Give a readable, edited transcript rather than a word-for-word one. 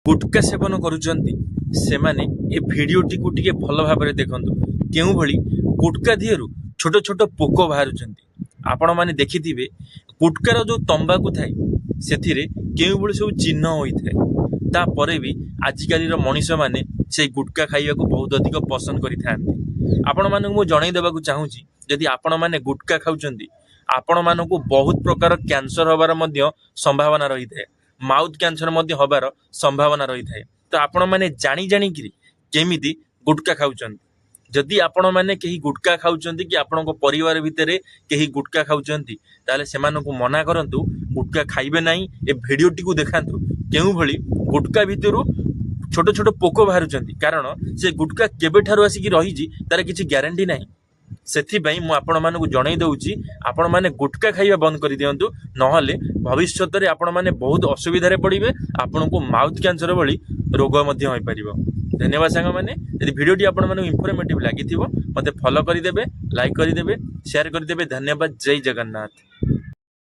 गुटका seven करुचंती सेमाने ए भिडियोटी को टिके भल भाबरे देखंतु केउ भली गुटका दियरु छोट छोट पोक बाहरुचंती आपण माने देखिथिबे गुटकार जो तंबाकू थाए सेथिरे केउ भली सब चिन्ह होइथाए तापरे भी आजिकालीर मनीष माने से गुटका खाइबा को बहुत अधिक पसंद करिथांती आपण मानकु मु जणाई देबाकू चाहूची यदि आपण माने गुटका खाउचंती आपण मानकु बहुत प्रकार कैंसर होबार मध्य संभावना रहिथाए माउथ कैंसर मध्य होबार संभावना रही थाए तो आपण माने जानी जानी कि केमिति गुटका खाउचंती जदि आपण माने केही गुटका खाउचंती कि आपणको परिवार भितरे केही गुटका खाउचंती ताले सेमानकु मना करंतु गुटका खाइबे नाही ए भिडियोटी को देखांतु केउ भली गुटका भितरु छोट छोट पोक बाहरुचंती कारण से गुटका केबे ठारु आसी कि रहिजी तार किछि ग्यारंटी नाही सेथिबाई मु आपण मानकु जणाई दउची आपण माने गुटका खाइबा बंद करि दियंतु नहले भविष्यत रे आपण माने बहुत असुविधा रे पड़िबे आपनको माउथ कैंसर भली रोग मध्य होई परिबो। धन्यवाद सांग माने यदि वीडियोटी आपण माने इंफॉर्मेटिव लागिथिबो मते फॉलो करि देबे लाइक करि देबे शेयर करि देबे। धन्यवाद। जय जगन्नाथ।